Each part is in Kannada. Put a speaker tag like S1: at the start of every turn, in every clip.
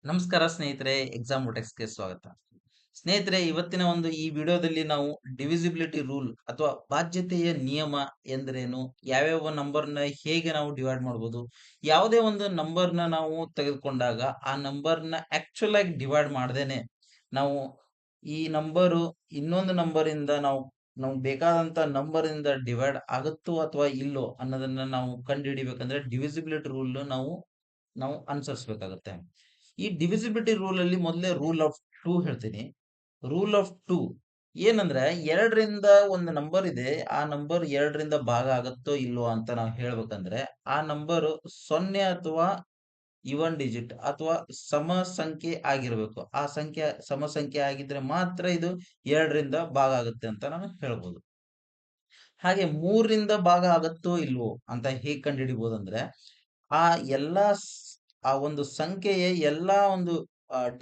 S1: ನಮಸ್ಕಾರ ಸ್ನೇಹಿತರೆ, ಎಕ್ಸಾಮ್ ಗೆ ಸ್ವಾಗತ. ಸ್ನೇಹಿತರೆ, ಇವತ್ತಿನ ಈ ವಿಡಿಯೋದಲ್ಲಿ ನಾವು ಡಿವಿಸಿಬಿಲಿಟಿ ರೂಲ್ ಅಥವಾ ಬಾಧ್ಯತೆಯ ನಿಯಮ ಎಂದರೇನು, ಯಾವ್ಯಾವ ನಂಬರ್ನ ಹೇಗೆ ನಾವು ಡಿವೈಡ್ ಮಾಡಬಹುದು, ಯಾವುದೇ ಒಂದು ನಂಬರ್ನ ನಾವು ತೆಗೆದುಕೊಂಡಾಗ ಆ ನಂಬರ್ನ ಆಕ್ಚುಲ್ ಆಗಿ ಡಿವೈಡ್ ಮಾಡ್ದೇನೆ ನಾವು ಈ ನಂಬರು ಇನ್ನೊಂದು ನಂಬರ್ ಇಂದ ನಾವು ಬೇಕಾದಂತ ನಂಬರ್ ಇಂದ ಡಿವೈಡ್ ಆಗುತ್ತೋ ಅಥವಾ ಇಲ್ಲೋ ಅನ್ನೋದನ್ನ ನಾವು ಕಂಡು ಹಿಡಿಬೇಕಂದ್ರೆ ಡಿವಿಸಿಬಿಲಿಟಿ ರೂಲ್ ನಾವು ಅನುಸರಿಸಬೇಕಾಗುತ್ತೆ. ಈ ಡಿವಿಸಿಬಿಲಿಟಿ ರೂಲ್ ಅಲ್ಲಿ ಮೊದಲೇ ರೂಲ್ ಆಫ್ ಟೂ ಹೇಳ್ತೀನಿ. ರೂಲ್ ಆಫ್ ಟೂ ಏನಂದ್ರೆ, ಎರಡರಿಂದ ಒಂದು ನಂಬರ್ ಇದೆ, ಆ ನಂಬರ್ ಎರಡರಿಂದ ಭಾಗ ಆಗುತ್ತೋ ಇಲ್ವೋ ಅಂತ ನಾವು ಹೇಳ್ಬೇಕಂದ್ರೆ ಆ ನಂಬರ್ ಸೊನ್ನೆ ಅಥವಾ ಇವನ್ ಡಿಜಿಟ್ ಅಥವಾ ಸಮ ಸಂಖ್ಯೆ ಆಗಿರ್ಬೇಕು. ಆ ಸಂಖ್ಯೆ ಸಮ ಸಂಖ್ಯೆ ಆಗಿದ್ರೆ ಮಾತ್ರ ಇದು ಎರಡರಿಂದ ಭಾಗ ಆಗುತ್ತೆ ಅಂತ ನಾನು ಹೇಳ್ಬೋದು. ಹಾಗೆ ಮೂರರಿಂದ ಭಾಗ ಆಗುತ್ತೋ ಇಲ್ವೋ ಅಂತ ಹೇಗ್ ಕಂಡುಹಿಡಿಬಹುದು ಅಂದ್ರೆ, ಆ ಎಲ್ಲಾ ಆ ಒಂದು ಸಂಖ್ಯೆಯ ಎಲ್ಲಾ ಒಂದು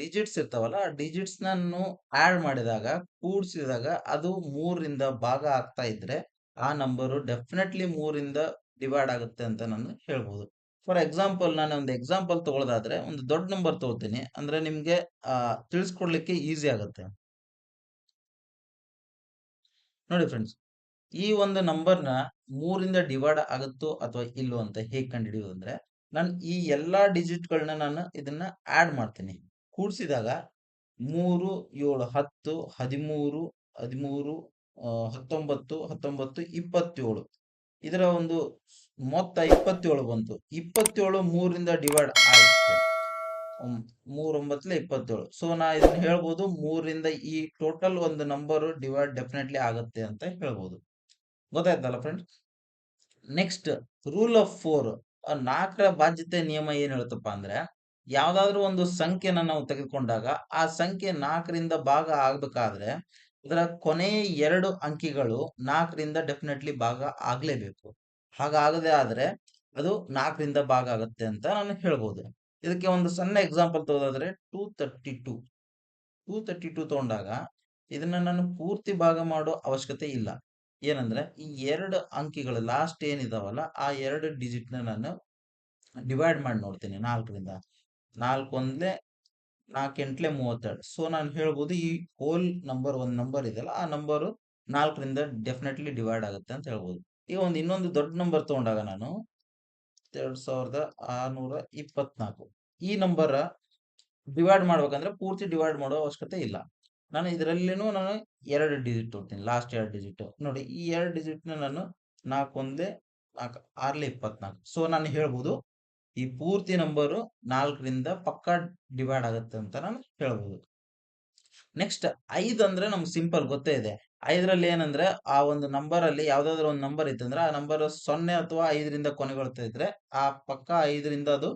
S1: ಡಿಜಿಟ್ಸ್ ಇರ್ತಾವಲ್ಲ, ಆ ಡಿಜಿಟ್ಸ್ ನಾನು ಆಡ್ ಮಾಡಿದಾಗ, ಕೂಡಿಸಿದಾಗ ಅದು ಮೂರರಿಂದ ಭಾಗ ಆಗ್ತಾ ಇದ್ರೆ ಆ ನಂಬರು ಡೆಫಿನೆಟ್ಲಿ ಮೂರಿಂದ ಡಿವೈಡ್ ಆಗುತ್ತೆ ಅಂತ ನಾನು ಹೇಳ್ಬೋದು. ಫಾರ್ ಎಕ್ಸಾಂಪಲ್, ನಾನು ಒಂದು ಎಕ್ಸಾಂಪಲ್ ತಗೊಳ್ಳೋದಾದ್ರೆ ಒಂದು ದೊಡ್ಡ ನಂಬರ್ ತಗೋತೀನಿ, ಅಂದ್ರೆ ನಿಮ್ಗೆ ತಿಳಿಸ್ಕೊಡ್ಲಿಕ್ಕೆ ಈಸಿ ಆಗುತ್ತೆ. ನೋಡಿ ಫ್ರೆಂಡ್ಸ್, ಈ ಒಂದು ನಂಬರ್ನ ಮೂರಿಂದ ಡಿವೈಡ್ ಆಗುತ್ತೋ ಅಥವಾ ಇಲ್ಲೋ ಅಂತ ಹೇಗೆ ಕಂಡುಹಿಡಿಯೋದು ಅಂದ್ರೆ, ನಾನು ಈ ಎಲ್ಲಾ ಡಿಜಿಟ್ಗಳನ್ನ ನಾನು ಇದನ್ನ ಆಡ್ ಮಾಡ್ತೀನಿ. ಕೂಡಿಸಿದಾಗ 3, 7, 10, 13, 13, 19, 19, 27 ಇದರ ಒಂದು ಮೊತ್ತ 27 ಬಂತು. 27 ಮೂರರಿಂದ ಡಿವೈಡ್ ಆಗುತ್ತೆ. 3 9 27. ಸೊ ನಾ ಇದನ್ನ ಹೇಳ್ಬೋದು, ಮೂರರಿಂದ ಈ ಟೋಟಲ್ ಒಂದು ನಂಬರ್ ಡಿವೈಡ್ ಡೆಫಿನೆಟ್ಲಿ ಆಗುತ್ತೆ ಅಂತ ಹೇಳ್ಬೋದು. ಗೊತ್ತಾಯ್ತಲ್ಲ friends? Next, rule of four, 4ರ ಬಾಧ್ಯತೆ ನಿಯಮ ಏನ್ ಹೇಳುತ್ತಪ್ಪ ಅಂದ್ರೆ, ಯಾವ್ದಾದ್ರು ಒಂದು ಸಂಖ್ಯೆನ ನಾವು ತೆಗೆದುಕೊಂಡಾಗ ಆ ಸಂಖ್ಯೆ 4ರಿಂದ ಭಾಗ ಆಗ್ಬೇಕಾದ್ರೆ ಅದರ ಕೊನೆಯ 2 ಅಂಕಿಗಳು 4ರಿಂದ ಡೆಫಿನೆಟ್ಲಿ ಭಾಗ ಆಗ್ಲೇಬೇಕು. ಹಾಗಾಗದೆ ಆದ್ರೆ ಅದು 4ರಿಂದ ಭಾಗ ಆಗುತ್ತೆ ಅಂತ ನಾನು ಹೇಳ್ಬೋದು. ಇದಕ್ಕೆ ಒಂದು ಸಣ್ಣ ಎಕ್ಸಾಂಪಲ್ ತಗೋದಾದ್ರೆ 232. 232 ತಗೊಂಡಾಗ ಇದನ್ನ ನಾನು ಪೂರ್ತಿ ಭಾಗ ಮಾಡೋ ಅವಶ್ಯಕತೆ ಇಲ್ಲ. ಏನಂದ್ರೆ, ಈ 2 ಅಂಕಿಗಳು ಲಾಸ್ಟ್ ಏನಿದಾವಲ್ಲ, ಆ 2 ಡಿಜಿಟ್ ನ ನಾನು ಡಿವೈಡ್ ಮಾಡಿ ನೋಡ್ತೀನಿ 4ರಿಂದ. 4 ಒಂದ್ಲೆ 4 ಎಂಟ್ಲೆ 32. ಸೊ ನಾನು ಹೇಳ್ಬೋದು, ಈ ಹೋಲ್ ನಂಬರ್ ಒಂದು ನಂಬರ್ ಇದೆಯಲ್ಲ, ಆ ನಂಬರು 4ರಿಂದ ಡೆಫಿನೆಟ್ಲಿ ಡಿವೈಡ್ ಆಗುತ್ತೆ ಅಂತ ಹೇಳ್ಬೋದು. ಈಗ ಇನ್ನೊಂದು ದೊಡ್ಡ ನಂಬರ್ ತಗೊಂಡಾಗ ನಾನು 2624 ಈ ನಂಬರ್ ಡಿವೈಡ್ ಮಾಡ್ಬೇಕಂದ್ರೆ ಪೂರ್ತಿ ಡಿವೈಡ್ ಮಾಡೋ ಅವಶ್ಯಕತೆ ಇಲ್ಲ. ನಾನು ಇದರಲ್ಲಿನೂ ನಾನು 2 ಡಿಜಿಟ್ ತೋರ್ತೀನಿ, ಲಾಸ್ಟ್ 2 ಡಿಜಿಟ್ ನೋಡಿ. ಈ 2 ಡಿಜಿಟ್ ನಾನು 4 ಒಂದ್ಲೆ 4 6ಲೆ 24. ಸೊ ನಾನು ಹೇಳ್ಬೋದು, ಈ ಪೂರ್ತಿ ನಂಬರು 4ರಿಂದ ಪಕ್ಕಾ ಡಿವೈಡ್ ಆಗುತ್ತೆ ಅಂತ ನಾನು ಹೇಳ್ಬೋದು. ನೆಕ್ಸ್ಟ್ 5 ಅಂದ್ರೆ ನಮ್ಗೆ ಸಿಂಪಲ್ ಗೊತ್ತೇ ಇದೆ. 5ರಲ್ಲಿ ಏನಂದ್ರೆ, ಆ ಒಂದು ನಂಬರ್ ಅಲ್ಲಿ ಯಾವ್ದಾದ್ರು ಒಂದು ನಂಬರ್ ಇತ್ತಂದ್ರೆ ಆ ನಂಬರ್ 0 ಅಥವಾ 5ರಿಂದ ಕೊನೆಗೊಳ್ತಾ ಇದ್ರೆ ಆ ಪಕ್ಕ 5ರಿಂದ ಅದು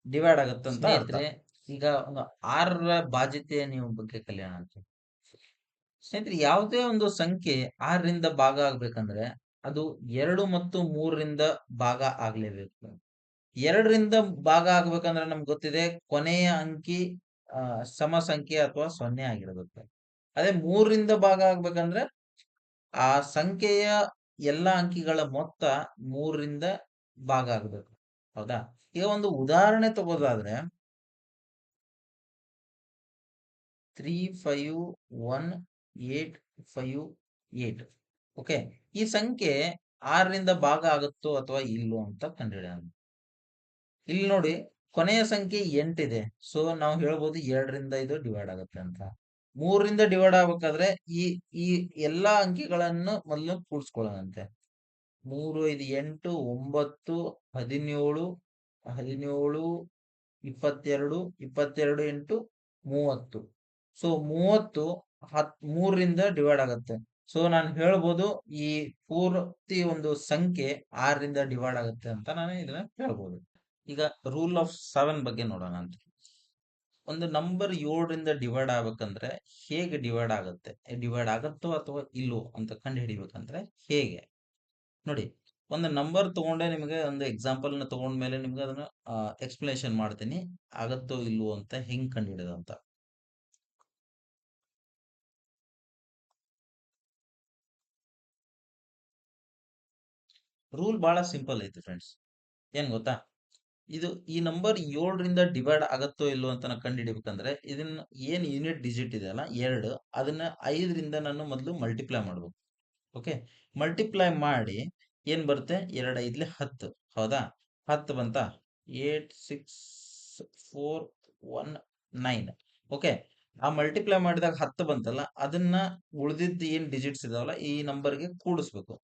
S1: ಡಿವೈಡ್ ಆಗುತ್ತೆ ಅಂತ ಅರ್ಥ. ಸ್ನೇಹಿತರೆ, ಈಗ ಒಂದು 6ರ ಬಾಧ್ಯತೆಯ ನಿಯಮ ಬಗ್ಗೆ ಕಲಿಯೋಣ ಅಂತ. ಸ್ನೇಹಿತರೆ, ಯಾವುದೇ ಒಂದು ಸಂಖ್ಯೆ 6ರಿಂದ ಭಾಗ ಆಗ್ಬೇಕಂದ್ರೆ ಅದು 2 ಮತ್ತು 3ರಿಂದ ಭಾಗ ಆಗ್ಲೇಬೇಕು. 2ರಿಂದ ಭಾಗ ಆಗ್ಬೇಕಂದ್ರೆ ನಮ್ಗೆ ಗೊತ್ತಿದೆ, ಕೊನೆಯ ಅಂಕಿ ಸಮ ಸಂಖ್ಯೆ ಅಥವಾ 0 ಆಗಿರ್ಬೇಕು. ಅದೇ 3ರಿಂದ ಭಾಗ ಆಗ್ಬೇಕಂದ್ರೆ ಆ ಸಂಖ್ಯೆಯ ಎಲ್ಲ ಅಂಕಿಗಳ ಮೊತ್ತ 3ರಿಂದ ಭಾಗ ಆಗ್ಬೇಕು. ಹೌದಾ? ಈಗ ಒಂದು ಉದಾಹರಣೆ ತಗೋದಾದ್ರೆ 351858. ಓಕೆ, ಈ ಸಂಖ್ಯೆ 6ರಿಂದ ಭಾಗ ಆಗುತ್ತೋ ಅಥವಾ ಇಲ್ಲೋ ಅಂತ ಕಂಡುಹಿಡಿಯೋಣ. ಇಲ್ಲಿ ನೋಡಿ, ಕೊನೆಯ ಸಂಖ್ಯೆ 8 ಇದೆ. ಸೊ ನಾವು ಹೇಳ್ಬೋದು 2ರಿಂದ ಇದು ಡಿವೈಡ್ ಆಗುತ್ತೆ ಅಂತ. 3ರಿಂದ ಡಿವೈಡ್ ಆಗ್ಬೇಕಾದ್ರೆ ಈ ಈ ಎಲ್ಲಾ ಅಂಕಿಗಳನ್ನು ಮೊದಲು ಕೂಡಿಸ್ಕೊಳ್ಳೋಣಂತೆ. 3 5 8 9 17 17 22 22 8 30. ಸೊ 30 3ರಿಂದ ಡಿವೈಡ್ ಆಗುತ್ತೆ. ಸೊ ನಾನು ಹೇಳ್ಬೋದು, ಈ ಪೂರ್ತಿ ಒಂದು ಸಂಖ್ಯೆ 6ರಿಂದ ಡಿವೈಡ್ ಆಗುತ್ತೆ ಅಂತ ನಾನು ಇದನ್ನ ಹೇಳ್ಬೋದು. ಈಗ ರೂಲ್ ಆಫ್ 7 ಬಗ್ಗೆ ನೋಡೋಣ ಅಂತ. ಒಂದು ನಂಬರ್ 7ರಿಂದ ಡಿವೈಡ್ ಆಗ್ಬೇಕಂದ್ರೆ ಹೇಗೆ ಡಿವೈಡ್ ಆಗುತ್ತೆ, ಡಿವೈಡ್ ಆಗುತ್ತೋ ಅಥವಾ ಇಲ್ಲೋ ಅಂತ ಕಂಡು ಹಿಡಿಬೇಕಂದ್ರೆ ಹೇಗೆ ನೋಡಿ. ಒಂದು ನಂಬರ್ ತಗೊಂಡೆ ನಿಮಗೆ ಒಂದು ಎಕ್ಸಾಂಪಲ್ ನ ತಗೊಂಡ್ಮೇಲೆ ನಿಮ್ಗೆ ಅದನ್ನ ಎಕ್ಸ್ಪ್ಲನೇಷನ್ ಮಾಡ್ತೀನಿ, ಆಗತ್ತೋ ಇಲ್ವೋ ಅಂತ ಹೆಂಗ್ ಕಂಡು ಹಿಡಿಯೋದು ಅಂತ. ರೂಲ್ ಬಹಳ ಸಿಂಪಲ್ ಐತಿ ಫ್ರೆಂಡ್ಸ್. ಏನ್ ಗೊತ್ತಾ, ಇದು ಈ ನಂಬರ್ 7ರಿಂದ ಡಿವೈಡ್ ಆಗತ್ತೋ ಇಲ್ಲೋ ಅಂತ ನಾನು ಕಂಡುಹಿಡಿಬೇಕಂದ್ರೆ ಇದನ್ನ ಏನ್ ಯೂನಿಟ್ ಡಿಜಿಟ್ ಇದೆ ಅಲ್ಲ 2, ಅದನ್ನ 5ರಿಂದ ನಾನು ಮೊದಲು ಮಲ್ಟಿಪ್ಲೈ ಮಾಡ್ಬೇಕು. ಓಕೆ, ಮಲ್ಟಿಪ್ಲೈ ಮಾಡಿ ಏನ್ ಬರುತ್ತೆ, 2 5 10. ಹೌದಾ, 10 ಬಂತ, 8 6 4 1 9. ಓಕೆ, ಆ ಮಲ್ಟಿಪ್ಲೈ ಮಾಡಿದಾಗ 10 ಬಂತಲ್ಲ, ಅದನ್ನ ಉಳಿದಿದ್ದು ಏನ್ ಡಿಜಿಟ್ಸ್ ಇದಾವಲ್ಲ ಈ ನಂಬರ್ಗೆ ಕೂಡಿಸ್ಬೇಕು.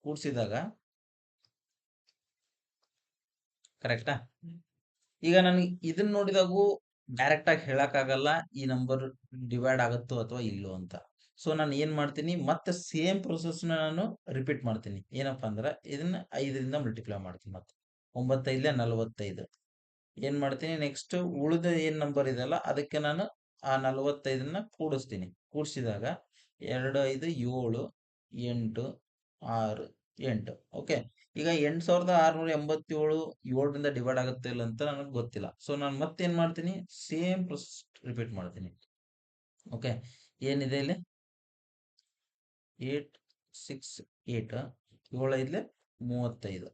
S1: ಕೂಡಿಸಿದಾಗ ಕರೆಕ್ಟಾ. ಈಗ ನನಗೆ ಇದನ್ನ ನೋಡಿದಾಗೂ ಡೈರೆಕ್ಟ್ ಆಗಿ ಹೇಳಕ್ ಆಗಲ್ಲ ಈ ನಂಬರ್ ಡಿವೈಡ್ ಆಗುತ್ತೋ ಅಥವಾ ಇಲ್ಲೋ ಅಂತ. ಸೊ ನಾನು ಏನ್ ಮಾಡ್ತೀನಿ, ಮತ್ತೆ ಸೇಮ್ ಪ್ರೊಸೆಸ್ ನಾನು ರಿಪೀಟ್ ಮಾಡ್ತೀನಿ. ಏನಪ್ಪಾ ಅಂದ್ರೆ ಇದನ್ನ 5ರಿಂದ ಮಲ್ಟಿಪ್ಲೈ ಮಾಡ್ತೀನಿ. ಮತ್ತೆ 9 5 45. ಏನ್ ಮಾಡ್ತೀನಿ, ನೆಕ್ಸ್ಟ್ ಉಳಿದ ಏನ್ ನಂಬರ್ ಇದೆಯಲ್ಲ ಅದಕ್ಕೆ ನಾನು ಆ 45ನ್ನ ಕೂಡಿಸ್ತೀನಿ. ಕೂಡಿಸಿದಾಗ 2 5 7 8 6 8. ಓಕೆ, ಈಗ 8687 7ರಿಂದ ಡಿವೈಡ್ ಆಗುತ್ತೆ ಇಲ್ಲ ಅಂತ ನನಗೆ ಗೊತ್ತಿಲ್ಲ. ಸೊ ನಾನು ಮತ್ತೇನ್ ಮಾಡ್ತೀನಿ, ಸೇಮ್ ಪ್ರೊಸೆಸ್ ರಿಪೀಟ್ ಮಾಡ್ತೀನಿ. ಓಕೆ, ಏನಿದೆ ಇಲ್ಲಿ 8 6 8, 7 5 35,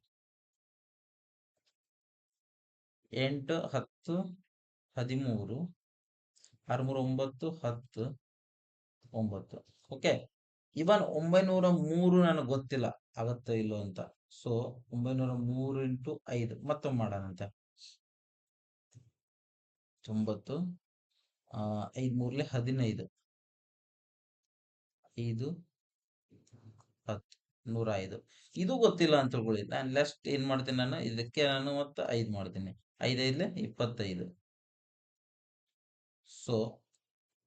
S1: 8 10 13, 6 3 9 10 9. ಓಕೆ, ಇವನ್ 903 ನನಗೆ ಗೊತ್ತಿಲ್ಲ ಆಗತ್ತೋ ಇಲ್ಲೋ ಅಂತ. ಸೊ 903 ಇಂಟು 5 ಮತ್ತೊಮ್ಮೆ ಮಾಡೋಣಂತೆ. 9 5 3 15, 5 10 105. ಇದು ಗೊತ್ತಿಲ್ಲ ಅಂತ ತಿಳ್ಕೊಳ್ಳಿ. ನಾನು ಲಾಸ್ಟ್ ಏನ್ ಮಾಡ್ತೀನಿ, ನಾನು ಇದಕ್ಕೆ ನಾನು ಮತ್ತೆ 5 ಮಾಡ್ತೀನಿ. 5 5 25. ಸೊ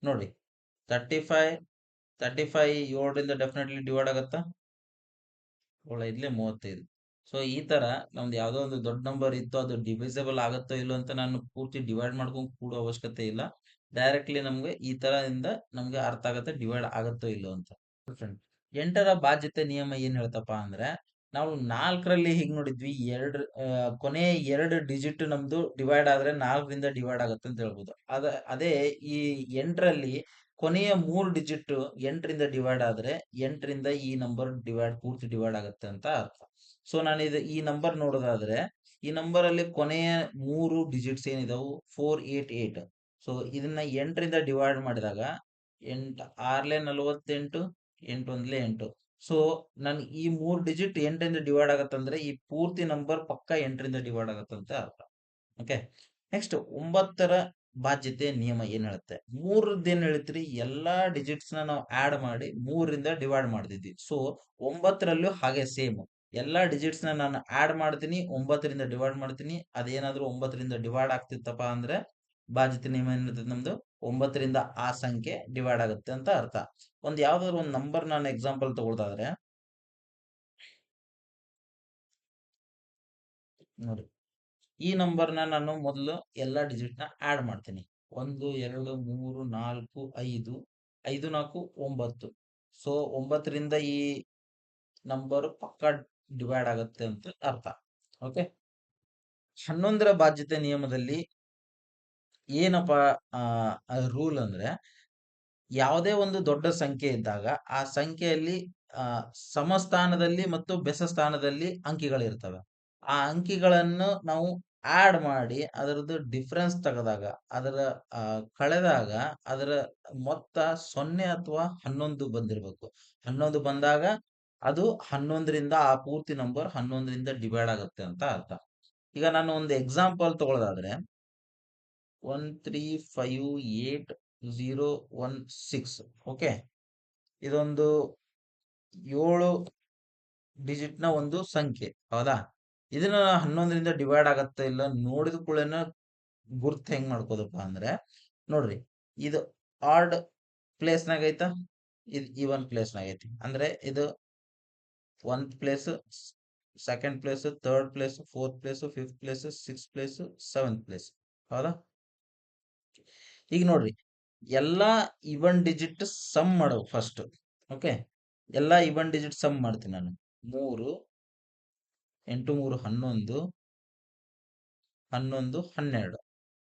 S1: ನೋಡಿ 35 7ರಿಂದ ಡೆಫಿನೆಟ್ಲಿ ಡಿವೈಡ್ ಆಗತ್ತಾ, 7 5 35. ಸೊ ಈ ತರ ನಮ್ದು ಯಾವ್ದೋ ಒಂದು ದೊಡ್ಡ ನಂಬರ್ ಇತ್ತು, ಅದು ಡಿವಿಸಿಬಲ್ ಆಗತ್ತೋ ಇಲ್ಲೋ ಅಂತ ನಾನು ಪೂರ್ತಿ ಡಿವೈಡ್ ಮಾಡ್ಕೊಂಡು ಕೂಡೋ ಅವಶ್ಯಕತೆ ಇಲ್ಲ. ಡೈರೆಕ್ಟ್ಲಿ ನಮ್ಗೆ ಈ ತರ ಇಂದ ನಮ್ಗೆ ಅರ್ಥ ಆಗತ್ತೆ ಡಿವೈಡ್ ಆಗತ್ತೋ ಇಲ್ಲೋ ಅಂತ. ಫ್ರೆಂಡ್, 8ರ ಬಾಧ್ಯತೆ ನಿಯಮ ಏನ್ ಹೇಳ್ತಪ್ಪ ಅಂದ್ರೆ, ನಾವು 4ರಲ್ಲಿ ಹೀಗ್ ನೋಡಿದ್ವಿ, ಕೊನೆ 2 ಡಿಜಿಟ್ ನಮ್ದು ಡಿವೈಡ್ ಆದ್ರೆ 4ರಿಂದ ಡಿವೈಡ್ ಆಗತ್ತೆ ಅಂತ ಹೇಳ್ಬೋದು. ಅದೇ ಈ 8ರಲ್ಲಿ ಕೊನೆಯ 3 ಡಿಜಿಟ್ 8ರಿಂದ ಡಿವೈಡ್ ಆದ್ರೆ 8ರಿಂದ ಈ ನಂಬರ್ ಪೂರ್ತಿ ಡಿವೈಡ್ ಆಗತ್ತೆ ಅಂತ ಅರ್ಥ. ಸೊ ನಾನು ಈ ನಂಬರ್ ನೋಡೋದಾದ್ರೆ, ಈ ನಂಬರ್ ಅಲ್ಲಿ ಕೊನೆಯ 3 ಡಿಜಿಟ್ಸ್ ಏನಿದಾವು 4 8 8. ಸೊ ಇದನ್ನ 8ರಿಂದ ಡಿವೈಡ್ ಮಾಡಿದಾಗ 8 6 48, 8 1 8. ಸೊ ನನ್ ಈ 3 ಡಿಜಿಟ್ 8ರಿಂದ ಡಿವೈಡ್ ಆಗತ್ತಂದ್ರೆ ಈ ಪೂರ್ತಿ ನಂಬರ್ ಪಕ್ಕ 8ರಿಂದ ಡಿವೈಡ್ ಆಗತ್ತಂತ ಅರ್ಥ. ಓಕೆ, ನೆಕ್ಸ್ಟ್ 9ರ ಬಾಧ್ಯತೆ ನಿಯಮ ಏನ್ ಹೇಳುತ್ತೆ, 3ರದ್ದು ಏನ್ ಹೇಳ್ತೀರಿ, ಎಲ್ಲಾ ಡಿಜಿಟ್ಸ್ ನಾವು ಆಡ್ ಮಾಡಿ 3ರಿಂದ ಡಿವೈಡ್ ಮಾಡ್ತಿದ್ವಿ. ಸೊ 9ರಲ್ಲೂ ಹಾಗೆ ಸೇಮ್ ಎಲ್ಲಾ ಡಿಜಿಟ್ಸ್ ನಾನು ಆಡ್ ಮಾಡ್ತೀನಿ, 9ರಿಂದ ಡಿವೈಡ್ ಮಾಡ್ತೀನಿ. ಅದೇನಾದ್ರೂ 9ರಿಂದ ಡಿವೈಡ್ ಆಗ್ತಿತ್ತಪ್ಪ ಅಂದ್ರೆ ಬಾಧ್ಯತೆ ನಿಯಮ ಏನಿರ್ತದೆ ನಮ್ದು, 9ರಿಂದ ಆ ಸಂಖ್ಯೆ ಡಿವೈಡ್ ಆಗುತ್ತೆ ಅಂತ ಅರ್ಥ. ಯಾವ್ದಾದ್ರು ಒಂದು ನಂಬರ್ ನಾನು ಎಕ್ಸಾಂಪಲ್ ತಗೊಳ್ತಾದ್ರೆ ನೋಡಿ, ಈ ನಂಬರ್ನ ನಾನು ಮೊದಲು ಎಲ್ಲಾ ಡಿಜಿಟ್ ನ ಆಡ್ ಮಾಡ್ತೀನಿ. 1 2 3 4 5, 5 4 9. ಸೊ 9ರಿಂದ ಈ ನಂಬರ್ ಪಕ್ಕ ಡಿವೈಡ್ ಆಗುತ್ತೆ ಅಂತ ಅರ್ಥ. ಓಕೆ, 11ರ ಬಾಧ್ಯತೆ ನಿಯಮದಲ್ಲಿ ಏನಪ್ಪಾ ರೂಲ್ ಅಂದ್ರೆ, ಯಾವುದೇ ಒಂದು ದೊಡ್ಡ ಸಂಖ್ಯೆ ಇದ್ದಾಗ ಆ ಸಂಖ್ಯೆಯಲ್ಲಿ ಆ ಸಮಸ್ಥಾನದಲ್ಲಿ ಮತ್ತು ಬೆಸ ಸ್ಥಾನದಲ್ಲಿ ಅಂಕಿಗಳಿರ್ತವೆ. ಆ ಅಂಕಿಗಳನ್ನು ನಾವು ಆಡ್ ಮಾಡಿ ಅದರದ್ದು ಡಿಫರೆನ್ಸ್ ತೆಗೆದಾಗ, ಅದರ ಕಳೆದಾಗ ಅದರ ಮೊತ್ತ 0 ಅಥವಾ 11 ಬಂದಿರಬೇಕು. 11 ಬಂದಾಗ ಅದು 11ರಿಂದ ಆ ಪೂರ್ತಿ ನಂಬರ್ 11ರಿಂದ ಡಿವೈಡ್ ಆಗುತ್ತೆ ಅಂತ ಅರ್ಥ. ಈಗ ನಾನು ಒಂದು ಎಕ್ಸಾಂಪಲ್ ತಗೊಳ್ಳೋದಾದ್ರೆ 1358 016. ಓಕೆ, ಇದೊಂದು 7 ಡಿಜಿಟ್ ನ ಒಂದು ಸಂಖ್ಯೆ. ಹೌದಾ, ಇದನ್ನ 11ರಿಂದ ಡಿವೈಡ್ ಆಗತ್ತ ಇಲ್ಲ ನೋಡಿದ ಕೂಡಲೇನ ಗುರ್ತ್ ಹೆಂಗ್ ಮಾಡ್ಕೋದಪ್ಪ ಅಂದ್ರೆ, ನೋಡ್ರಿ ಇದು ಆರ್ಡ್ ಪ್ಲೇಸ್ ನಾಗ ಐತಾ, ಇದು ಈವನ್ ಪ್ಲೇಸ್ ನಾಗ ಐತಿ. ಅಂದ್ರೆ ಇದು 1th place, 2nd place, 3rd place, 4th place, 5th place, 6th place, 7th place. ಹೌದಾ, ಈಗ ನೋಡ್ರಿ ಎಲ್ಲಾ ಇವನ್ ಡಿಜಿಟ್ ಸಮ್ ಮಾಡವು ಫಸ್ಟ್. ಓಕೆ, ಎಲ್ಲಾ ಇವನ್ ಡಿಜಿಟ್ ಸಮ್ ಮಾಡ್ತೀನಿ ನಾನು. 3 8 3 11, 11 12.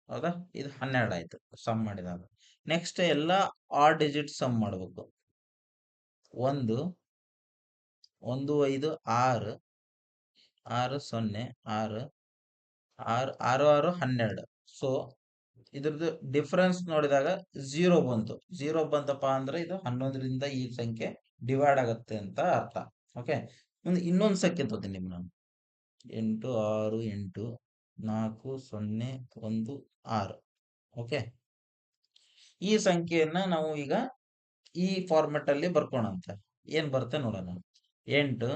S1: ಹೌದಾ, ಇದು 12 ಆಯ್ತು ಸಮ್ ಮಾಡಿದಾಗ. ನೆಕ್ಸ್ಟ್ ಎಲ್ಲಾ ಆಡ್ ಡಿಜಿಟ್ ಸಮ್ ಮಾಡ್ಬೇಕು. 1 1 5 6 6 0 6 ಆರು ಆರು ಆರು 12. ಸೊ ಇದ್ರದ್ದು ಡಿಫರೆನ್ಸ್ ನೋಡಿದಾಗ ಝೀರೋ ಬಂತು. ಝೀರೋ ಬಂತಪ್ಪ ಅಂದ್ರೆ ಇದು 11ರಿಂದ ಈ ಸಂಖ್ಯೆ ಡಿವೈಡ್ ಆಗುತ್ತೆ ಅಂತ ಅರ್ಥ. ಓಕೆ, ಮುಂದೆ ಇನ್ನೊಂದು ಸಂಖ್ಯೆ ತೋತೀನಿ ನಿಮ್ಗೆ ನಾನು. 8 6 8 4 0 1 6. ಓಕೆ, ಈ ಸಂಖ್ಯೆಯನ್ನ ನಾವು ಈಗ ಈ ಫಾರ್ಮೆಟ್ ಅಲ್ಲಿ ಬರ್ಕೋಣಂತ. ಏನ್ ಬರುತ್ತೆ ನೋಡೋಣ. 8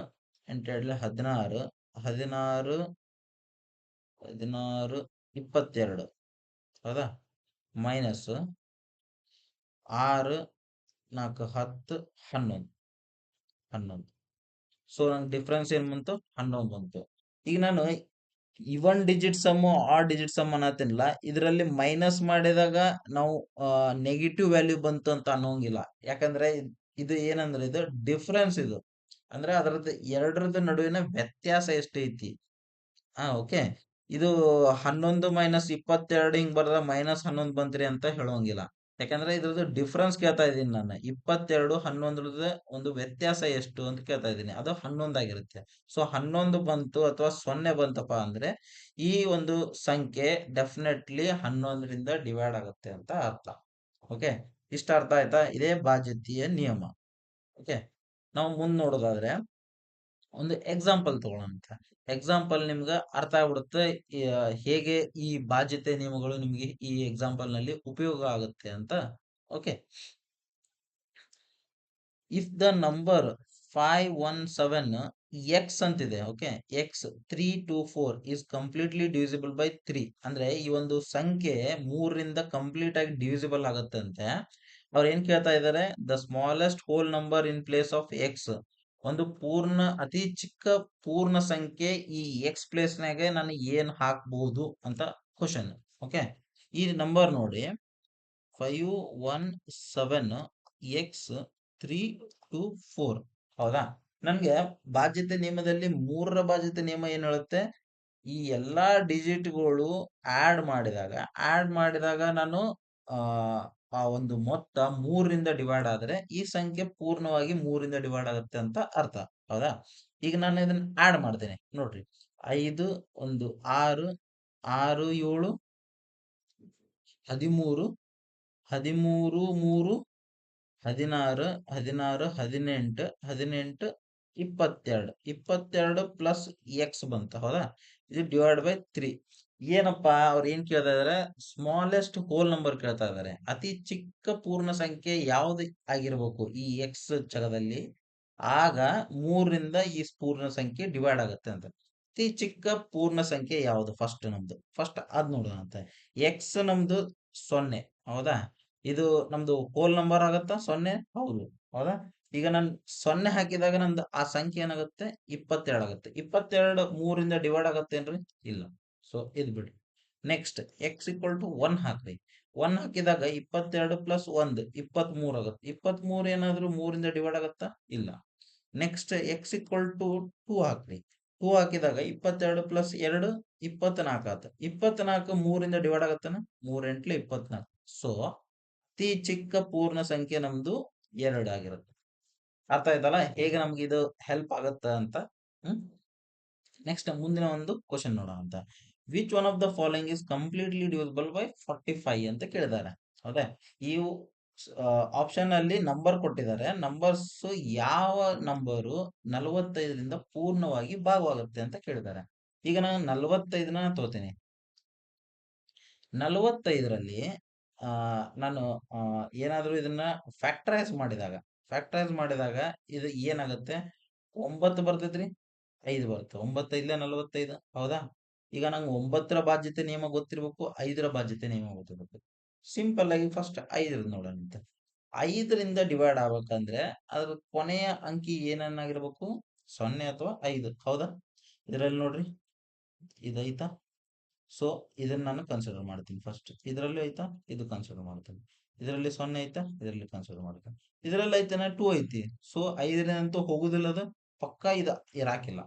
S1: 8 2 16 16 16 22. ಹೌದಾ, ಮೈನಸ್ 6 4 10 11 11. ಸೊ ನಂಗೆ ಡಿಫ್ರೆನ್ಸ್ ಏನ್ ಬಂತು? 11 ಬಂತು. ಈಗ ನಾನು ಇವನ್ ಡಿಜಿಟ್ ಸಮ್ ಆ ಡಿಜಿಟ್ ಸಮ್ ಅನ್ನತ್ತಿಲ್ಲ. ಇದರಲ್ಲಿ ಮೈನಸ್ ಮಾಡಿದಾಗ ನಾವು ನೆಗೆಟಿವ್ ವ್ಯಾಲ್ಯೂ ಬಂತು ಅಂತ ಅನ್ನೋಂಗಿಲ್ಲ. ಯಾಕಂದ್ರೆ ಇದು ಏನಂದ್ರೆ ಇದು ಡಿಫ್ರೆನ್ಸ್. ಇದು ಅಂದ್ರೆ ಅದರದ್ದು ಎರಡರದ್ದು ನಡುವಿನ ವ್ಯತ್ಯಾಸ ಎಷ್ಟೈತಿ. ಓಕೆ, ಇದು 11 ಮೈನಸ್ 22 ಹಿಂಗ್ ಬರ್ದ -11 ಬಂತ್ರಿ ಅಂತ ಹೇಳೋಂಗಿಲ್ಲ. ಯಾಕಂದ್ರೆ ಇದ್ರದ್ದು ಡಿಫ್ರೆನ್ಸ್ ಕೇಳ್ತಾ ಇದ್ದೀನಿ ನಾನು. 22 11 ಒಂದು ವ್ಯತ್ಯಾಸ ಎಷ್ಟು ಅಂತ ಕೇಳ್ತಾ ಇದ್ದೀನಿ. ಅದು 11 ಆಗಿರುತ್ತೆ. ಸೊ 11 ಬಂತು ಅಥವಾ 0 ಬಂತಪ್ಪ ಅಂದ್ರೆ ಈ ಒಂದು ಸಂಖ್ಯೆ ಡೆಫಿನೆಟ್ಲಿ 11ರಿಂದ ಡಿವೈಡ್ ಆಗುತ್ತೆ ಅಂತ ಅರ್ಥ. ಓಕೆ, ಇಷ್ಟ ಅರ್ಥ ಆಯ್ತಾ? ಇದೇ ಬಾಧ್ಯತೆಯ ನಿಯಮ. ಓಕೆ, ನಾವು ಮುಂದೆ ನೋಡೋದಾದ್ರೆ ಒಂದು ಎಕ್ಸಾಂಪಲ್ ತಗೊಳ್ಳೋಣ. ಎಕ್ಸಾಂಪಲ್ ನಿಮ್ಗೆ ಅರ್ಥ ಆಗ್ಬಿಡುತ್ತೆ ಹೇಗೆ ಈ ಬಾಧ್ಯತೆ ನಿಯಮಗಳು ನಿಮ್ಗೆ ಈ ಎಕ್ಸಾಂಪಲ್ ನಲ್ಲಿ ಉಪಯೋಗ ಆಗುತ್ತೆ ಅಂತ. Okay, if the number 517 x ಅಂತಿದೆ. Okay, x 324 is completely divisible by 3. ಅಂದ್ರೆ ಈ ಒಂದು ಸಂಖ್ಯೆ 3ರಿಂದ ಕಂಪ್ಲೀಟ್ ಆಗಿ ಡಿವಿಸಿಬಲ್ ಆಗುತ್ತಂತೆ. ಅವ್ರು ಏನ್ ಕೇಳ್ತಾ ಇದ್ದಾರೆ? The smallest whole number in place of X. ಒಂದು ಪೂರ್ಣ ಅತಿ ಚಿಕ್ಕ ಪೂರ್ಣ ಸಂಖ್ಯೆ ಈ ಎಕ್ಸ್ ಪ್ಲೇಸ್ ನಾಗೆ ನಾನು ಏನ್ ಹಾಕ್ಬಹುದು ಅಂತ ಕ್ವಶನ್. ಓಕೆ, ಈ ನಂಬರ್ ನೋಡಿ 517 ಎಕ್ಸ್ 324. ಹೌದಾ, ನನ್ಗೆ ಬಾಧ್ಯತೆ ನಿಯಮದಲ್ಲಿ 3ರ ಬಾಧ್ಯತೆ ನಿಯಮ ಏನ್ ಹೇಳುತ್ತೆ? ಈ ಎಲ್ಲಾ ಡಿಜಿಟ್ಗಳು ಆಡ್ ಮಾಡಿದಾಗ ನಾನು ಆ ಆ ಒಂದು ಮೊತ್ತ 3ರಿಂದ ಡಿವೈಡ್ ಆದ್ರೆ ಈ ಸಂಖ್ಯೆ ಪೂರ್ಣವಾಗಿ 3ರಿಂದ ಡಿವೈಡ್ ಆಗುತ್ತೆ ಅಂತ ಅರ್ಥ. ಹೌದಾ, ಈಗ ನಾನು ಇದನ್ನ ಆಡ್ ಮಾಡ್ತೇನೆ ನೋಡ್ರಿ. 5 1 6 6 7 13 13 3 16 16 18 18 22 22 ಪ್ಲಸ್ ಎಕ್ಸ್ ಬಂತ. ಹೌದಾ, ಇದು ಡಿವೈಡ್ ಬೈ 3. ಏನಪ್ಪಾ ಅವ್ರು ಏನ್ ಕೇಳ್ತಾ ಇದಾರೆ? ಸ್ಮಾಲೆಸ್ಟ್ ಹೋಲ್ ನಂಬರ್ ಕೇಳ್ತಾ ಇದಾರೆ. ಅತಿ ಚಿಕ್ಕ ಪೂರ್ಣ ಸಂಖ್ಯೆ ಯಾವ್ದು ಆಗಿರ್ಬೇಕು ಈ ಎಕ್ಸ್ ಜಗದಲ್ಲಿ, ಆಗ 3ರಿಂದ ಈ ಪೂರ್ಣ ಸಂಖ್ಯೆ ಡಿವೈಡ್ ಆಗುತ್ತೆ ಅಂತ. ಅತಿ ಚಿಕ್ಕ ಪೂರ್ಣ ಸಂಖ್ಯೆ ಯಾವುದು? ಫಸ್ಟ್ ಅದ್ ನೋಡೋಣ ಅಂತ. ಎಕ್ಸ್ ನಮ್ದು 0. ಹೌದಾ, ಇದು ನಮ್ದು ಹೋಲ್ ನಂಬರ್ ಆಗತ್ತಾ 0? ಹೌದು. ಹೌದಾ, ಈಗ ನಾನು 0 ಹಾಕಿದಾಗ ನಂದು ಆ ಸಂಖ್ಯೆ ಏನಾಗುತ್ತೆ? 22 ಆಗುತ್ತೆ. 22 3ರಿಂದ ಡಿವೈಡ್ ಆಗತ್ತೇನ್ರಿ? ಇಲ್ಲ. ಸೊ ಇದು ಬಿಡಿ. ನೆಕ್ಸ್ಟ್ ಎಕ್ಸ್ ಈಕ್ವಲ್ ಟು 1 ಹಾಕ್ರಿ. 1 ಹಾಕಿದಾಗ 22 ಪ್ಲಸ್ 1 23 ಆಗುತ್ತೆ. 23 ಏನಾದ್ರು 3ರಿಂದ ಡಿವೈಡ್ ಆಗತ್ತಾ? ಇಲ್ಲ. ನೆಕ್ಸ್ಟ್ ಎಕ್ಸ್ ಈಕ್ವಲ್ ಟು 2 ಹಾಕ್ರಿ. 2 ಹಾಕಿದಾಗ 22 ಪ್ಲಸ್ 2 24 ಆತ. 24 3ರಿಂದ ಡಿವೈಡ್ ಆಗತ್ತನ? 3 ಎಂಟ್ಲಿ 24. ಸೊ ಅತಿ ಚಿಕ್ಕ ಪೂರ್ಣ ಸಂಖ್ಯೆ ನಮ್ದು 2 ಆಗಿರುತ್ತೆ. ಅರ್ಥ ಆಯ್ತಲ್ಲ ಹೇಗೆ ನಮ್ಗೆ ಇದು ಹೆಲ್ಪ್ ಆಗತ್ತ ಅಂತ. ನೆಕ್ಸ್ಟ್ ಮುಂದಿನ ಒಂದು ಕ್ವಶನ್ ನೋಡೋಣ ಅಂತ. Which one of the following is completely divisible by 45 ಅಂತ ಕೇಳಿದ್ದಾರೆ. ಹೌದಾ, ಈ ಆಪ್ಷನ್ ಅಲ್ಲಿ ನಂಬರ್ ಕೊಟ್ಟಿದ್ದಾರೆ. ನಂಬರ್ಸ್ ಯಾವ ನಂಬರು 45ರಿಂದ ಪೂರ್ಣವಾಗಿ ಭಾಗವಾಗುತ್ತೆ ಅಂತ ಕೇಳಿದ್ದಾರೆ. ಈಗ ನಾನು 45ನ ತಗೋತೀನಿ. 45ರಲ್ಲಿ ನಾನು ಏನಾದ್ರೂ ಇದನ್ನ ಫ್ಯಾಕ್ಟರೈಸ್ ಮಾಡಿದಾಗ ಇದು ಏನಾಗುತ್ತೆ? 9 ಬರ್ತೈತ್ರಿ, 5 ಬರುತ್ತೆ. 9 5 45. ಹೌದಾ, ಈಗ ನಂಗೆ 9ರ ಬಾಧ್ಯತೆ ನಿಯಮ ಗೊತ್ತಿರ್ಬೇಕು, 5ರ ಬಾಧ್ಯತೆ ನಿಯಮ ಗೊತ್ತಿರ್ಬೇಕು. ಸಿಂಪಲ್ ಆಗಿ ಫಸ್ಟ್ 5 ನೋಡೋಣ. 5ರಿಂದ ಡಿವೈಡ್ ಆಗ್ಬೇಕಂದ್ರೆ ಅದ್ರ ಕೊನೆಯ ಅಂಕಿ ಏನನ್ನಾಗಿರ್ಬೇಕು? 0 ಅಥವಾ 5. ಹೌದಾ, ಇದರಲ್ಲಿ ನೋಡ್ರಿ ಇದೈತಾ. ಸೊ ಇದನ್ನ ನಾನು ಕನ್ಸಿಡರ್ ಮಾಡ್ತೀನಿ ಫಸ್ಟ್. ಇದರಲ್ಲಿ ಐತಾ, ಇದು ಕನ್ಸಿಡರ್ ಮಾಡ್ತೀನಿ. ಇದರಲ್ಲಿ 0 ಐತಾ, ಇದರಲ್ಲಿ ಕನ್ಸಿಡರ್ ಮಾಡ್ತೀನಿ. ಇದರಲ್ಲಿ ಐತನ 2 ಐತಿ. ಸೊ 5ರಿಂದಂತೂ ಹೋಗುದಿಲ್ಲ, ಅದು ಪಕ್ಕಾ ಇರಾಕಿಲ್ಲ.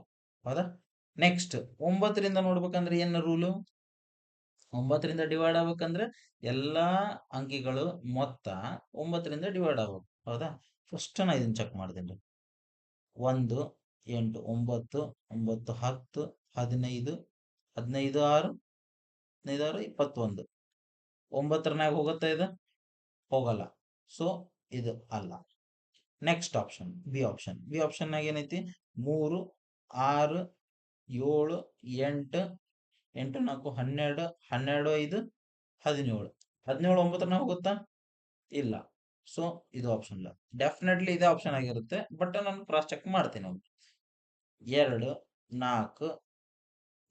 S1: ಹೌದಾ, ನೆಕ್ಸ್ಟ್ 9ರಿಂದ ನೋಡ್ಬೇಕಂದ್ರೆ ಏನ ರೂಲು? 9ರಿಂದ ಡಿವೈಡ್ ಆಗ್ಬೇಕಂದ್ರೆ ಎಲ್ಲಾ ಅಂಕಿಗಳು ಮೊತ್ತ 9ರಿಂದ ಡಿವೈಡ್ ಆಗ್ಬೇಕು. ಹೌದಾ, ಫಸ್ಟ್ ನಾ ಇದನ್ನ ಚೆಕ್ ಮಾಡ್ತೀನಿ. 1 8 9 9 10 15 15 6 ಐದಾರು 21. 9 ಹೋಗುತ್ತಾ ಇದು? ಹೋಗಲ್ಲ. ಸೊ ಇದು ಅಲ್ಲ. Next option B option. B option ಏನೈತಿ? 3, 6, 7, 8, 8, 4, 12, 12, 5, 17. 17 9 ಹೋಗುತ್ತಾ? ಇಲ್ಲ. ಸೊ ಇದು ಆಪ್ಷನ್ ಇಲ್ಲ. ಡೆಫಿನೆಟ್ಲಿ ಇದೇ ಆಪ್ಷನ್ ಆಗಿರುತ್ತೆ, ಬಟ್ ನಾನು ಕ್ರಾಸ್ ಚೆಕ್ ಮಾಡ್ತೀನಿ ಅವ್ನು. 2, 4,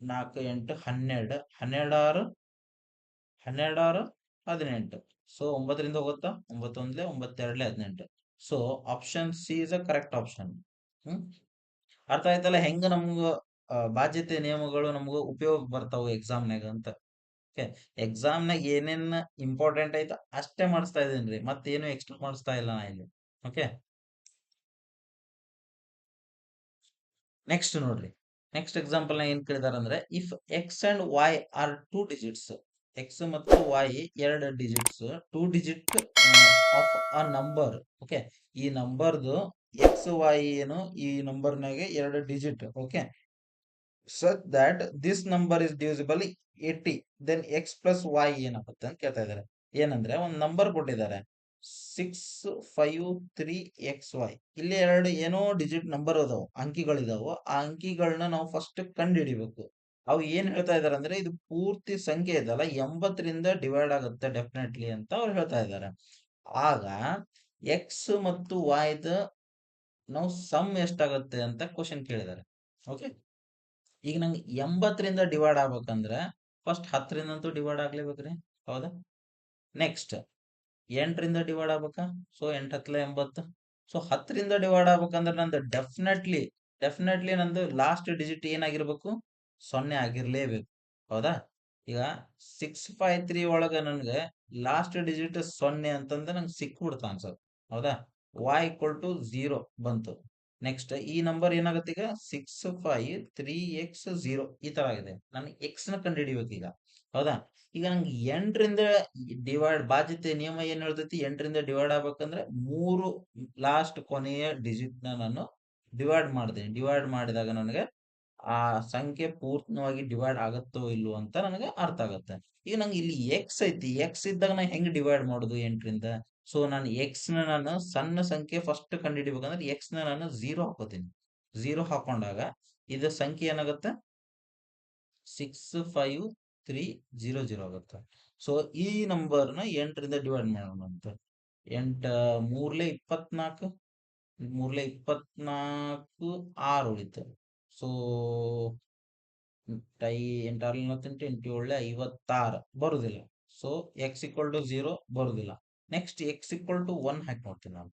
S1: 4, 8, 12, 12, 6, 12, 6, 18. ಸೊ 9 ಹೋಗುತ್ತಾ? 9 1, 9 2, 18. So option c is a correct option. Hmm ಅರ್ಥ ಆಯ್ತಲ್ಲ ಹೆಂಗ ನಮ್ಗ ಬಾಧ್ಯತೆ ನಿಯಮಗಳು ನಮ್ಗ ಉಪಯೋಗ ಬರ್ತಾವ ಎಕ್ಸಾಮ್ನಾಗ ಅಂತ. ಓಕೆ, ಎಕ್ಸಾಮ್ನಾಗ ಏನೇನ್ ಇಂಪಾರ್ಟೆಂಟ್ ಐತ ಅಷ್ಟೇ ಮಾಡಿಸ್ತಾ ಇದೀನಿ, ಮತ್ತೇನು ಎಕ್ಸ್ಟ್ರಾ ಮಾಡಿಸ್ತಾ ಇಲ್ಲ ನಾ ಇಲ್ಲಿ. ಓಕೆ, ನೆಕ್ಸ್ಟ್ ನೋಡ್ರಿ. ನೆಕ್ಸ್ಟ್ ಎಕ್ಸಾಂಪಲ್ ನ ಏನ್ ಕೇಳಿದಾರೆ ಅಂದ್ರೆ, if x and y are 2 digits. X ಮತ್ತು y 2 digits, 2 digit of a number. Okay, ಈ ನಂಬರ್ದು ಎಕ್ಸ್ ವೈ ಏನು ಈ ನಂಬರ್ನಾಗೆ 2 digit. Okay, such that this number is divisible 80, then x plus y ಏನಾಗುತ್ತೆ ಅಂತ ಕೇಳ್ತಾ ಇದ್ದಾರೆ. ಏನಂದ್ರೆ ಒಂದು ನಂಬರ್ ಕೊಟ್ಟಿದ್ದಾರೆ 653xy. ಇಲ್ಲಿ 2 ಏನೋ ಡಿಜಿಟ್ ನಂಬರ್ ಅದಾವ, ಅಂಕಿಗಳಿದಾವ. ಆ ಅಂಕಿಗಳನ್ನ ನಾವು ಫಸ್ಟ್ ಕಂಡು ಹಿಡಿಬೇಕು. ಅವು ಏನ್ ಹೇಳ್ತಾ ಇದಾರೆ ಅಂದ್ರೆ, ಇದು ಪೂರ್ತಿ ಸಂಖ್ಯೆ ಇದಲ್ಲ, 80ರಿಂದ ಡಿವೈಡ್ ಆಗುತ್ತೆ ಡೆಫಿನೆಟ್ಲಿ ಅಂತ ಅವ್ರು ಹೇಳ್ತಾ ಇದ್ದಾರೆ. ಆಗ ಎಕ್ಸ್ ಮತ್ತು ವಾಯ್ದ ನಾವು ಸಮ್ ಎಷ್ಟಾಗುತ್ತೆ ಅಂತ ಕ್ವಶನ್ ಕೇಳಿದ್ದಾರೆ. ಓಕೆ, ಈಗ ನಂಗೆ 80ರಿಂದ ಡಿವೈಡ್ ಆಗ್ಬೇಕಂದ್ರೆ ಫಸ್ಟ್ 10ರಿಂದಂತೂ ಡಿವೈಡ್ ಆಗ್ಲೇಬೇಕ್ರಿ, ಹೌದಾ? ನೆಕ್ಸ್ಟ್ 8ರಿಂದ ಡಿವೈಡ್ ಆಗ್ಬೇಕಾ? ಸೊ 8 10 80. ಸೊ 10ರಿಂದ ಡಿವೈಡ್ ಆಗ್ಬೇಕಂದ್ರೆ ನಂದು ಡೆಫಿನೆಟ್ಲಿ ನಂದು ಲಾಸ್ಟ್ ಡಿಜಿಟ್ ಏನಾಗಿರ್ಬೇಕು? 0 ಆಗಿರ್ಲೇಬೇಕು, ಹೌದಾ? ಈಗ 653 ಒಳಗ ನನ್ಗೆ ಲಾಸ್ಟ್ ಡಿಜಿಟ್ 0 ಅಂತಂದ್ರೆ ನಂಗೆ ಸಿಕ್ಬಿಡ್ತ ಆನ್ಸರ್, ಹೌದಾ? y ಈಕ್ವಲ್ ಟು 0 ಬಂತು. ನೆಕ್ಸ್ಟ್ ಈ ನಂಬರ್ ಏನಾಗುತ್ತೆ ಈಗ? 653x0 ಈ ತರ ಆಗಿದೆ. ನಾನು ಎಕ್ಸ್ ನ ಕಂಡು ಹಿಡಿಬೇಕು ಈಗ, ಹೌದಾ? ಈಗ ನಂಗೆ 8ರಿಂದ ಡಿವೈಡ್, ಬಾಧ್ಯತೆ ನಿಯಮ ಏನ್ ಹೇಳ್ತೈತಿ? 8ರಿಂದ ಡಿವೈಡ್ ಆಗ್ಬೇಕಂದ್ರೆ 3 ಲಾಸ್ಟ್ ಕೊನೆಯ ಡಿಜಿಟ್ ನ ನಾನು ಡಿವೈಡ್ ಮಾಡ್ತೀನಿ. ಡಿವೈಡ್ ಮಾಡಿದಾಗ ನನಗೆ ಆ ಸಂಖ್ಯೆ ಪೂರ್ಣವಾಗಿ ಡಿವೈಡ್ ಆಗತ್ತೋ ಇಲ್ವೋ ಅಂತ ನನಗೆ ಅರ್ಥ ಆಗತ್ತೆ. ಈಗ ನಂಗೆ ಇಲ್ಲಿ ಎಕ್ಸ್ ಐತಿ, ಎಕ್ಸ್ ಇದ್ದಾಗ ನಾ ಹೆಂಗ್ ಡಿವೈಡ್ ಮಾಡುದು 8ರಿಂದ? ಸೊ ನಾನು ಎಕ್ಸ್ ನ ನಾನು ಸಣ್ಣ ಸಂಖ್ಯೆ ಫಸ್ಟ್ ಕಂಡುಹಿಡಿಬೇಕಂದ್ರೆ ಎಕ್ಸ್ ನ ನಾನು 0 ಹಾಕೋತೀನಿ. 0 ಹಾಕೊಂಡಾಗ ಇದು ಸಂಖ್ಯೆ ಏನಾಗುತ್ತೆ? 65300 ಆಗುತ್ತೆ. ಸೊ ಈ ನಂಬರ್ನ 8ರಿಂದ ಡಿವೈಡ್ ಮಾಡೋಣ ಅಂತ. 8 3 24, 3 24, 6 ಉಳಿತು. ಸೊ 8 6 48, 8 7 56 ಬರುದಿಲ್ಲ. ಸೊ ಎಕ್ಸ್ ಈಕ್ವಲ್ ಟು 0 ಬರುದಿಲ್ಲ. ನೆಕ್ಸ್ಟ್ ಎಕ್ಸ್ ಈಕ್ವಲ್ ಟು 1 ಹಾಕಿ ನೋಡ್ತೀನಿ ನಾನು.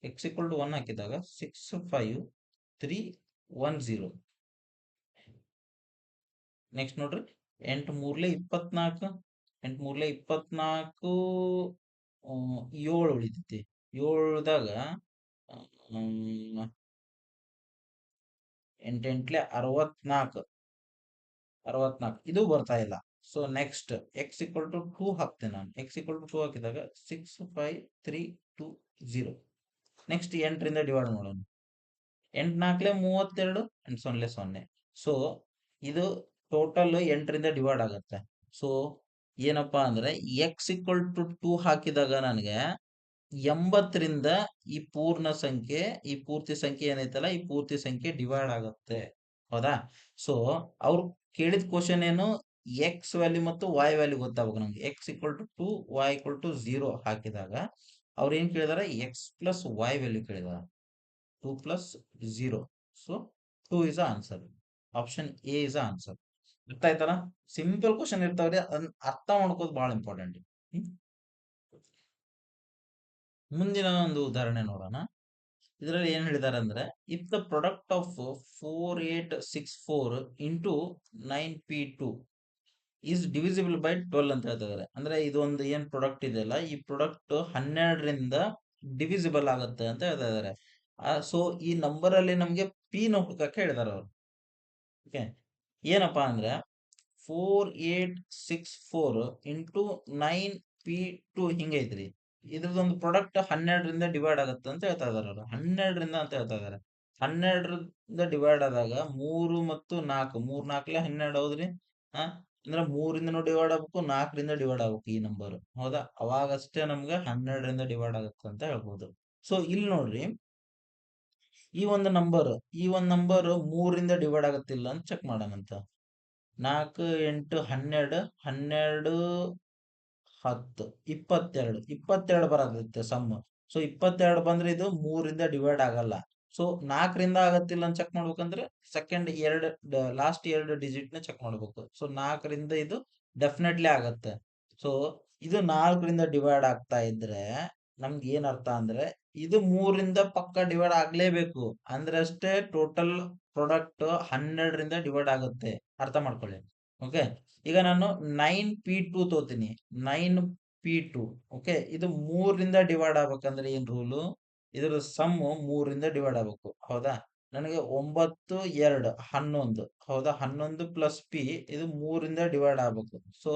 S1: ಎಕ್ಸ್ ಈಕ್ವಲ್ ಟು 1 ಹಾಕಿದಾಗ 65310. ನೆಕ್ಸ್ಟ್ ನೋಡ್ರಿ, 8 3 24, 8 3 24, 7 ಉಳಿತೈತಿ. 7ದಾಗ 8 8 64, ಇದು ಬರ್ತಾ ಇಲ್ಲ. So next X equal to 2 ಹಾಕ್ತೇನೆ ನಾನು. ಎಕ್ಸ್ ಈಕ್ವಲ್ ಟು 2 ಹಾಕಿದಾಗ 65320. ನೆಕ್ಸ್ಟ್ 8ರಿಂದ ಡಿವೈಡ್ ಮಾಡೋಣ. 8 4 32, 8 0 0. ಸೊ ಇದು ಟೋಟಲ್ 8ರಿಂದ ಡಿವೈಡ್ ಆಗುತ್ತೆ. ಸೊ ಏನಪ್ಪಾ ಅಂದ್ರೆ ಎಕ್ಸ್ ಈಕ್ವಲ್ ಟು 2 ಹಾಕಿದಾಗ ನನಗೆ 80ರಿಂದ ಈ ಪೂರ್ತಿ ಸಂಖ್ಯೆ ಏನೈತಲ್ಲ, ಈ ಪೂರ್ತಿ ಸಂಖ್ಯೆ ಡಿವೈಡ್ ಆಗುತ್ತೆ, ಹೌದಾ? ಸೊ ಅವ್ರು ಕೇಳಿದ ಕ್ವಶನ್ ಏನು? ಎಕ್ಸ್ ವ್ಯಾಲ್ಯೂ ಮತ್ತು ವೈ ವ್ಯಾಲ್ಯೂ ಗೊತ್ತಾಗಬೇಕು ನಮ್ಗೆ. X equal to 2, y equal to 0 ಹಾಕಿದಾಗ ಅವ್ರು ಏನ್ ಕೇಳಿದಾರೆ? ಎಕ್ಸ್ ಪ್ಲಸ್ ವೈ ವ್ಯಾಲ್ಯೂ ಕೇಳಿದಾರೆ. 2 plus 0. So 2 is answer. Option a is answer. ಅರ್ಥ ಆಯ್ತಲ್ಲ? ಸಿಂಪಲ್ ಕ್ವಶನ್ ಇರ್ತಾವ್ರಿ, ಅದನ್ನ ಅರ್ಥ ಮಾಡ್ಕೋದು ಬಹಳ ಇಂಪಾರ್ಟೆಂಟ್. ಮುಂದಿನ ಒಂದು ಉದಾಹರಣೆ ನೋಡೋಣ. ಇದರಲ್ಲಿ ಏನ್ ಹೇಳಿದಾರೆ ಅಂದ್ರೆ, if the product of 4864 into 9p2 is divisible by 12 ಅಂತ ಹೇಳ್ತಿದ್ದಾರೆ. ಅಂದ್ರೆ ಇದೊಂದು ಏನ್ ಪ್ರಾಡಕ್ಟ್ ಇದೆಯಲ್ಲ, ಈ ಪ್ರಾಡಕ್ಟ್ 12ರಿಂದ ಡಿವಿಸಿಬಲ್ ಆಗುತ್ತೆ ಅಂತ ಹೇಳ್ತಾ ಇದಾರೆ. ಸೊ ಈ ನಂಬರ್ ಅಲ್ಲಿ ನಮ್ಗೆ ಪಿ ನ ಹುಡುಕಕ್ಕೆ ಹೇಳಿದಾರೆ ಅವರು. ಓಕೆ, ಏನಪ್ಪಾ ಅಂದ್ರೆ 4864 ಇಂಟು 9p2 ಹಿಂಗೈತ್ರಿ. ಇದ್ರದೊಂದು ಪ್ರಾಡಕ್ಟ್ 12ರಿಂದ ಡಿವೈಡ್ ಆಗುತ್ತೆ ಅಂತ ಹೇಳ್ತಾ ಇದಾರೆ ಅವರು. 12ರಿಂದ ಅಂತ ಹೇಳ್ತಾ ಇದಾರೆ. 12ರಿಂದ ಡಿವೈಡ್ ಆದಾಗ 3 ಮತ್ತು 4, 3 4 12 ಹೌದ್ರಿ. ಅಂದ್ರೆ 3ರಿಂದನೂ ಡಿವೈಡ್ ಆಗ್ಬೇಕು, 4ರಿಂದ ಡಿವೈಡ್ ಆಗ್ಬೇಕು ಈ ನಂಬರ್. ಹೌದಾ? ಅವಾಗಷ್ಟೇ ನಮ್ಗೆ 12ರಿಂದ ಡಿವೈಡ್ ಆಗುತ್ತೆ ಅಂತ ಹೇಳ್ಬೋದು. ಸೊ ಇಲ್ಲಿ ನೋಡ್ರಿ, ಈ ಒಂದು ನಂಬರ್ ಈ ಒಂದು ನಂಬರ್ 3ರಿಂದ ಡಿವೈಡ್ ಆಗತ್ತಿಲ್ಲ ಅಂತ ಚೆಕ್ ಮಾಡೋಣಂತ. 4, 8, 12, 12, 10, 22, 22 ಬರತ್ತೆ ಸಮ್. ಸೊ 22 ಬಂದ್ರೆ ಇದು 3ರಿಂದ ಡಿವೈಡ್ ಆಗಲ್ಲ. ಸೊ 4ರಿಂದ ಆಗತ್ತಿಲ್ಲ ಅಂತ ಚೆಕ್ ಮಾಡ್ಬೇಕಂದ್ರೆ ಸೆಕೆಂಡ್ ಎರಡು ಲಾಸ್ಟ್ ಎರಡು ಡಿಜಿಟ್ ನ ಚೆಕ್ ಮಾಡ್ಬೇಕು. ಸೊ 4ರಿಂದ ಇದು ಡೆಫಿನೆಟ್ಲಿ ಆಗತ್ತೆ. ಸೊ ಇದು 4ರಿಂದ ಡಿವೈಡ್ ಆಗ್ತಾ ಇದ್ರೆ ನಮ್ಗೆ ಏನ್ ಅರ್ಥ ಅಂದ್ರೆ ಇದು 3ರಿಂದ ಪಕ್ಕ ಡಿವೈಡ್ ಆಗ್ಲೇಬೇಕು. ಅಂದ್ರೆ ಅಷ್ಟೇ ಟೋಟಲ್ ಪ್ರಾಡಕ್ಟ್ 12ರಿಂದ ಡಿವೈಡ್ ಆಗುತ್ತೆ. ಅರ್ಥ ಮಾಡ್ಕೊಳ್ಳಿ. ಓಕೆ, ಈಗ ನಾನು 9p2 ತೋತೀನಿ. 9p2. ಓಕೆ, ಇದು 3ರಿಂದ ಡಿವೈಡ್ ಆಗ್ಬೇಕಂದ್ರೆ ಏನ್ ರೂಲು? ಇದರ ಸಮ್ 3ರಿಂದ ಡಿವೈಡ್ ಆಗ್ಬೇಕು. ಹೌದಾ? ನನಗೆ 9, 2, 11. ಹೌದಾ? 11 ಪ್ಲಸ್ ಪಿ ಇದು 3ರಿಂದ ಡಿವೈಡ್ ಆಗ್ಬೇಕು. ಸೊ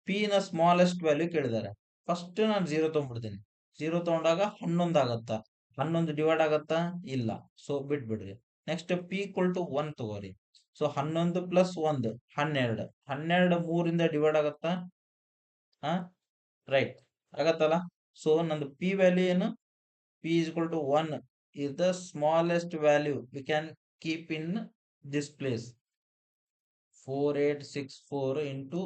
S1: ಪಿ ನ ಸ್ಮಾಲೆಸ್ಟ್ ವ್ಯಾಲ್ಯೂ ಕೇಳಿದ್ದಾರೆ. ಫಸ್ಟ್ ನಾನು 0 ತಗೊಂಡ್ಬಿಡ್ತೀನಿ. 0 ತಗೊಂಡಾಗ 11 ಆಗತ್ತಾ? 11 ಡಿವೈಡ್ ಆಗತ್ತಾ? ಇಲ್ಲ. ಸೊ ಬಿಟ್ಬಿಡ್ರಿ. ನೆಕ್ಸ್ಟ್ ಪಿ ಈಕ್ವಲ್ ಟು 1 ತಗೋರಿ. So 11 plus 1 12. 12 3ರಿಂದ ಡಿವೈಡ್ ಆಗತ್ತಾ? ಹಾ, ರೈಟ್, ಆಗತ್ತಲ್ಲ. ಸೊ ನಂದು ಪಿ ವ್ಯಾಲ್ಯೂ ಏನು? P is equal to 1 is the smallest value we can keep in this place. 4864 into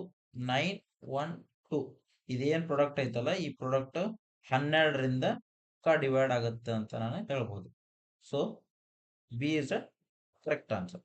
S1: 912. ಇದೇನ್ ಪ್ರಾಡಕ್ಟ್ ಐತಲ್ಲ, ಈ ಪ್ರಾಡಕ್ಟ್ 12ರಿಂದ ಡಿವೈಡ್ ಆಗುತ್ತೆ ಅಂತ ನಾನು ಹೇಳ್ಬೋದು. So B is a correct answer.